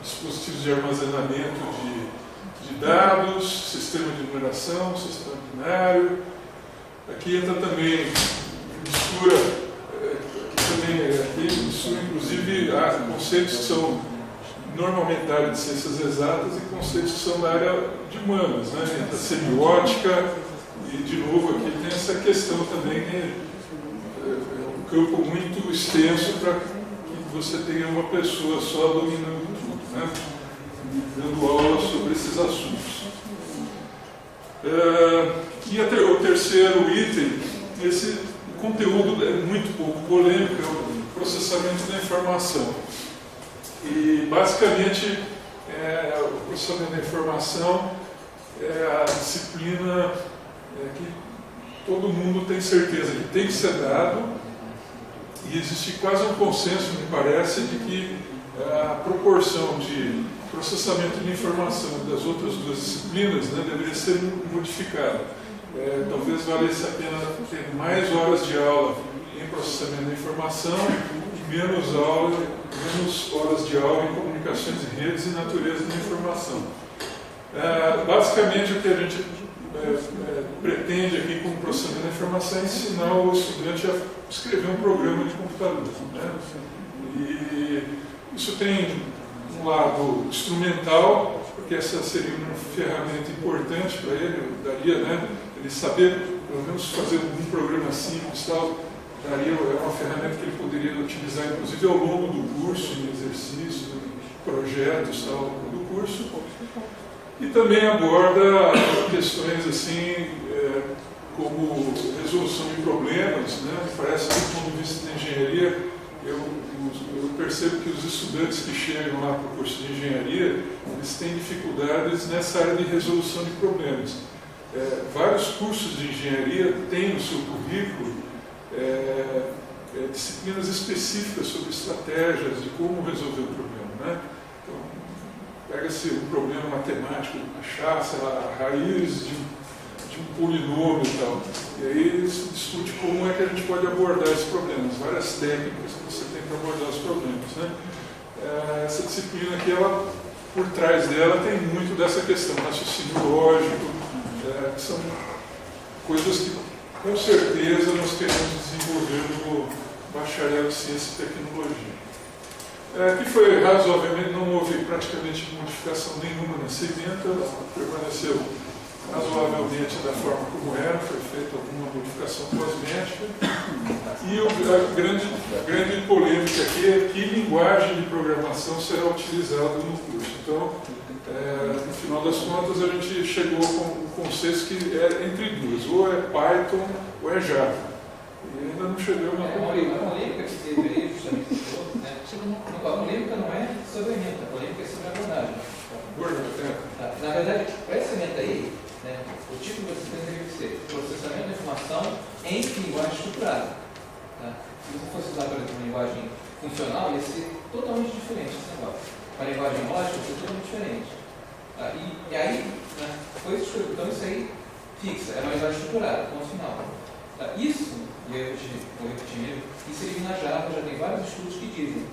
dispositivos de armazenamento de dados, sistema de numeração, sistema binário. Aqui entra também mistura, inclusive conceitos que são normalmente da área de ciências exatas e conceitos que são da área de humanas, né? Entra semiótica e, de novo, aqui tem essa questão também que um campo muito extenso para que você tenha uma pessoa só dominando tudo, né? Dando aula sobre esses assuntos. E o terceiro item, esse conteúdo é muito pouco polêmico, é o processamento da informação. E, basicamente, o processamento da informação é a disciplina que todo mundo tem certeza que tem que ser dado, e existe quase um consenso, me parece, de que a proporção de processamento de informação das outras duas disciplinas, né, deveria ser modificada. Talvez valesse a pena ter mais horas de aula em processamento da informação e menos horas de aula em comunicações de redes e natureza da informação. Basicamente, o que a gente pretende aqui com o processamento da informação é ensinar o estudante a escrever um programa de computador. Né? E isso tem um lado instrumental, porque essa seria uma ferramenta importante para ele, daria, né, ele saber, pelo menos fazer um programa simples, tal, daria, é uma ferramenta que ele poderia utilizar, inclusive, ao longo do curso, em exercícios, em projetos, tal, ao longo do curso. E também aborda questões assim, como resolução de problemas, né? Parece que, do ponto de vista da engenharia, eu percebo que os estudantes que chegam lá para o curso de engenharia, eles têm dificuldades nessa área de resolução de problemas. Vários cursos de engenharia têm no seu currículo disciplinas específicas sobre estratégias de como resolver o problema, né? Então, pega-se um problema matemático, achar, sei lá, a raiz de um polinômio e tal. E aí se discute como é que a gente pode abordar esses problemas, várias técnicas que você tem para abordar os problemas, né? Essa disciplina aqui, ela, por trás dela, tem muito dessa questão, raciocínio lógico, que são coisas que, com certeza, nós queremos desenvolver no bacharel de Ciência e Tecnologia. Aqui foi razoavelmente, não houve praticamente modificação nenhuma nessa emenda, ela permaneceu razoavelmente da forma como era, foi feita alguma modificação cosmética. E a grande polêmica aqui é que linguagem de programação será utilizada no curso. Então, no final das contas, a gente chegou com conceitos que é entre duas, ou é Python ou é Java. E ainda não chegou na conclusão. A polêmica que teve aí, justamente, né? A polêmica não é sobre a emenda, a polêmica é sobre a abordagem. Na verdade, para essa emenda aí, né, o tipo de disciplina teria que ser processamento da informação em linguagem estruturada. Tá? Se você fosse usar, por exemplo, uma linguagem funcional, ia ser totalmente diferente esse negócio. Uma linguagem lógica ia ser totalmente diferente. Tá? E aí, né, então isso aí fixa, é uma linguagem estruturada, ponto final. Tá? Isso, e eu vou repetir mesmo, isso elimina a Java, já tem vários estudos que dizem.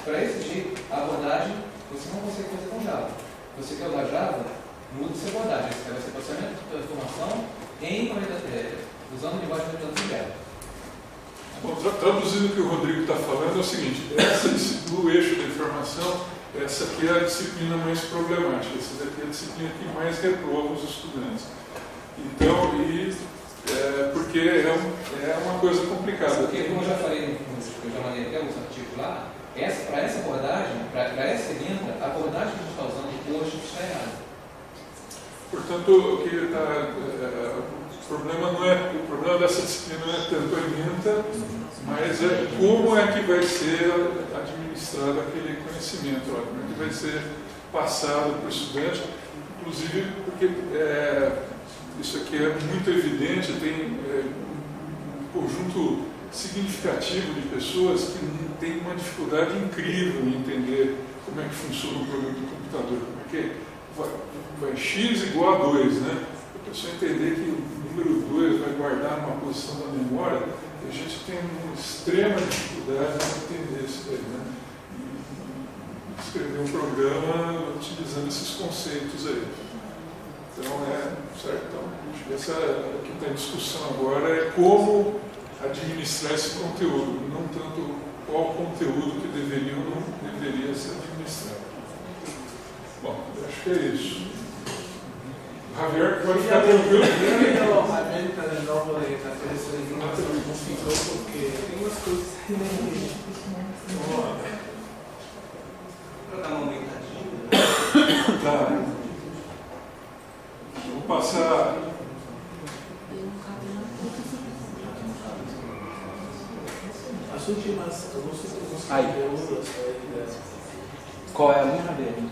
Para esse jeito, a abordagem você não consegue fazer com Java. Você quer usar Java, muda essa abordagem. Você vai ser processamento da informação em usando linguagem de Java. Bom, traduzindo o que o Rodrigo está falando, é o seguinte: o eixo da informação essa aqui é a disciplina mais problemática, essa daqui é a disciplina que mais reprova os estudantes. Então, porque é uma coisa complicada. Porque, como eu já falei, eu já mandei até os artigos lá, para essa abordagem, para essa emenda, a abordagem que a gente está usando hoje está errada. Portanto, o problema dessa disciplina não é tanto a emenda, mas é como é que vai ser administrado aquele conhecimento, como é que vai ser passado para o estudante, inclusive porque isso aqui é muito evidente, tem um conjunto significativo de pessoas que têm uma dificuldade incrível em entender como é que funciona o programa do computador, porque vai x igual a 2, né? A pessoa entender que o número 2 vai guardar uma posição da memória, a gente tem uma extrema dificuldade em entender isso daí, né? E escrever um programa utilizando esses conceitos aí. Então, certo? Então, o que está em discussão agora é como administrar esse conteúdo, não tanto qual conteúdo que deveria ou não deveria ser administrado. Bom, acho que é isso. Javier, pode ficar tranquilo. A venta de novo da cabeça de informação não ficou porque tem umas coisas que nem. Para dar uma aumentadinha. Tá. Vou passar. As últimas conteúdos aí. Qual é a linha dele?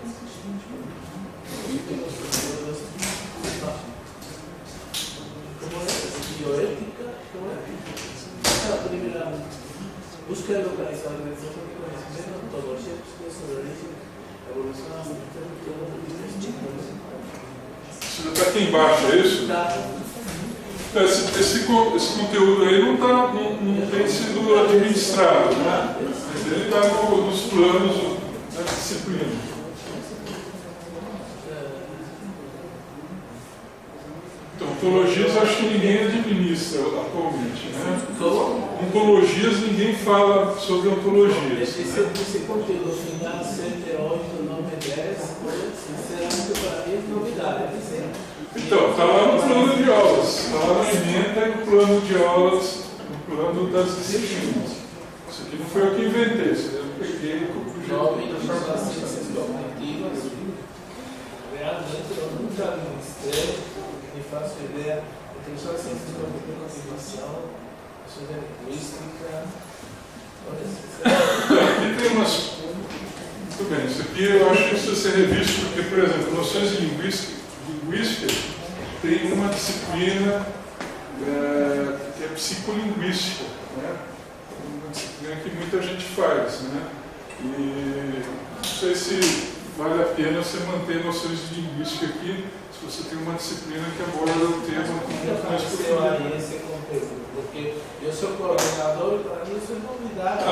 Bioética, a primeira busca de localizar a organização de conhecimento, ontologia, pesquisa sobre a origem, evolução da humanidade, Isso já está aqui embaixo, é isso? Esse conteúdo aí não tem sido administrado, né? Mas ele está nos planos da disciplina. Então, ontologias acho que ninguém administra atualmente, né? Ontologias ninguém fala sobre ontologias. Esse conteúdo final 7, 8, 9, 10, sinceramente para mim é novidade. Então, está lá no plano de aulas, está lá na emenda e no plano de aulas, no plano das disciplinas. Isso aqui não foi eu que inventei, isso eu peguei e jovem das ciências cognitivas, realmente eu nunca administrei, nem faço ideia. Eu tenho só ciências cognitivas, motivação, ciência linguística. Aqui tem umas. Muito bem, isso aqui eu acho que precisa ser revisto, porque, por exemplo, noções de linguística tem uma disciplina que é psicolinguística, né? Uma disciplina que muita gente faz, né? E não sei se vale a pena você manter noções de linguística aqui, se você tem uma disciplina que aborda o tema com muito mais profundidade. Esse conteúdo, porque eu sou coordenador e para mim isso é novidade.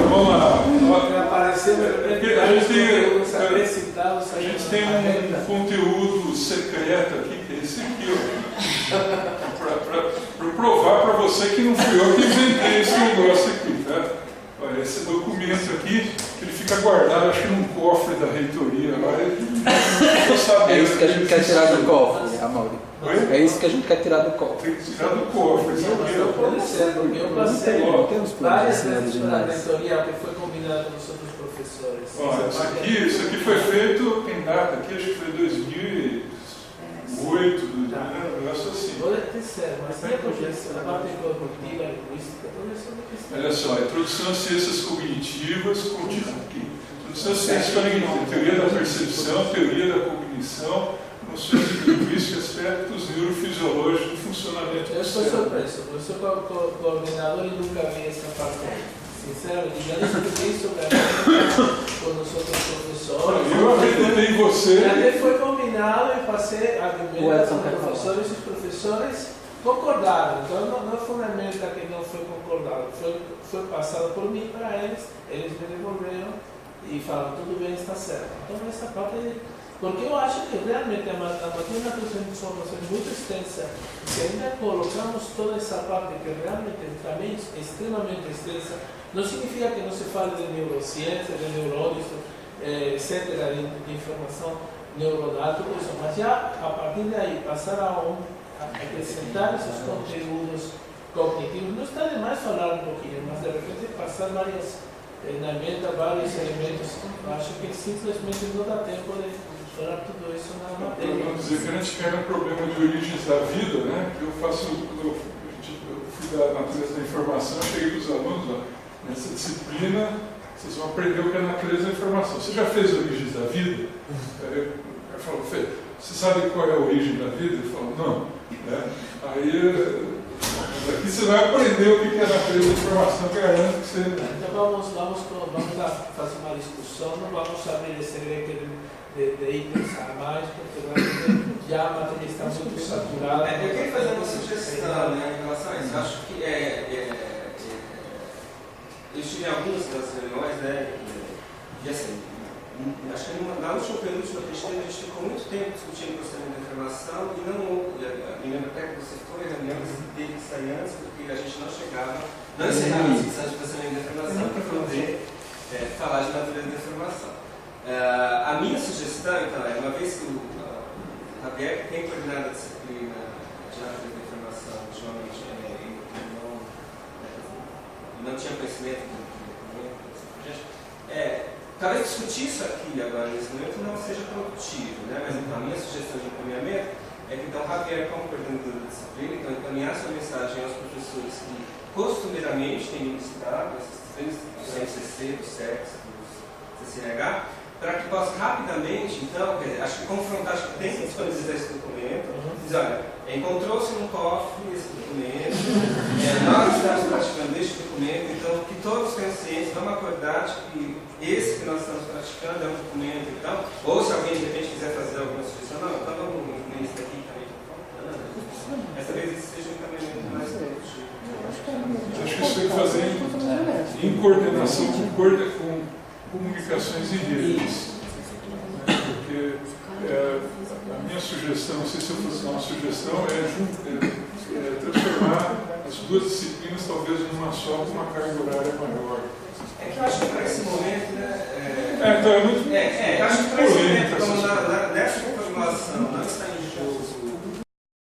Vamos lá. A gente tem um conteúdo secreto aqui, que é esse aqui, para provar para você que não fui eu que inventei esse negócio aqui, tá? Olha, esse documento aqui, ele fica guardado, acho que num cofre da reitoria lá. É isso que a gente quer tirar do cofre, Amaury. Oi? É isso que a gente quer tirar do cofre. Tem que tirar do cofre. Eu passei várias vezes pela reitoria que foi combinado com os outros professores. Isso aqui foi feito, tem data aqui, acho que foi 2008, um negócio assim. Pode ter certo, mas tem a projeção da parte cognitiva, linguística, toda essa questão. Olha só, introdução às ciências cognitivas, aqui. Introdução às ciências cognitivas, teoria da percepção, teoria da cognição, noções de linguística, aspectos neurofisiológicos do funcionamento. Eu estou surpreso, eu sou coordenador e nunca vi essa parte. Sinceramente, já discuti sobre a com os outros professores. Eu acreditei em você. Até foi combinado e passei a argumentar com os professores e os professores concordaram. Então não foi uma emenda que não foi concordado, foi passado por mim para eles me devolveram e falaram, tudo bem, está certo. Então essa parte Porque eu acho que realmente a matéria de informação é muito extensa. Se ainda colocamos toda essa parte que realmente também é extremamente extensa, não significa que não se fale de neurociência, de neurônios, etc., de informação neuronal, tudo isso, mas já a partir daí passar a acrescentar esses conteúdos cognitivos, não está demais falar um pouquinho, mas de repente passar vários treinamentos, vários elementos, eu acho que simplesmente não dá tempo de falar tudo isso na matéria. Eu vou dizer que a gente pega um problema de origens da vida, né? Eu fui da natureza da informação, eu cheguei para os alunos, ó, nessa disciplina, vocês vão aprender o que é a natureza da informação. Você já fez origens da vida? Aí eu falo, Fê, você sabe qual é a origem da vida? Ele falou, não. Né? Aí, aqui você vai aprender o que é a natureza da informação, que eu garanto que você... Então vamos fazer uma discussão, não vamos abrir esse leque de itens a mais, porque realmente já a matéria está muito saturada. Eu queria fazer uma sugestão, né, em relação a isso. Acho que eu estive em algumas das reuniões, né, e assim, acho que na última penúltima que a gente ficou muito tempo discutindo o processamento da informação e não houve, me lembro até que você foi a reunião que teve que sair antes, porque a gente não chegava, não encerrava a discussão de processamento da informação para poder falar de natureza da informação. A minha sugestão, então, é, uma vez que o Javier tem coordenado a disciplina de natureza da informação, ultimamente, não tinha conhecimento do talvez discutir isso aqui agora nesse momento não seja produtivo, né? Mas então, a minha sugestão de encaminhamento é que então Javier, como coordenador da disciplina, então encaminhar sua mensagem aos professores que costumeiramente têm ministrado essas disciplinas do CNCC, do SEX, do CCNH, para que possa rapidamente, então, acho que confrontar, acho que tem que disponibilizar esse documento, diz, olha, encontrou-se no cofre esse documento, nós estamos praticando este documento, então que todos tenham ciência, vamos acordar de que esse que nós estamos praticando é um documento e tal, ou se alguém de repente quiser fazer alguma sugestão, não, então vamos incluir isso aqui também, essa vez isso seja um caminho mais produtivo. Acho que isso tem que fazer em coordenação com comunicações e redes. Porque a minha sugestão, não sei se eu fosse dar uma sugestão, é transformar as duas disciplinas talvez numa só, com uma carga horária maior. É que eu acho que para esse momento, né? Então é muito acho que para esse momento, como nessa formulação não está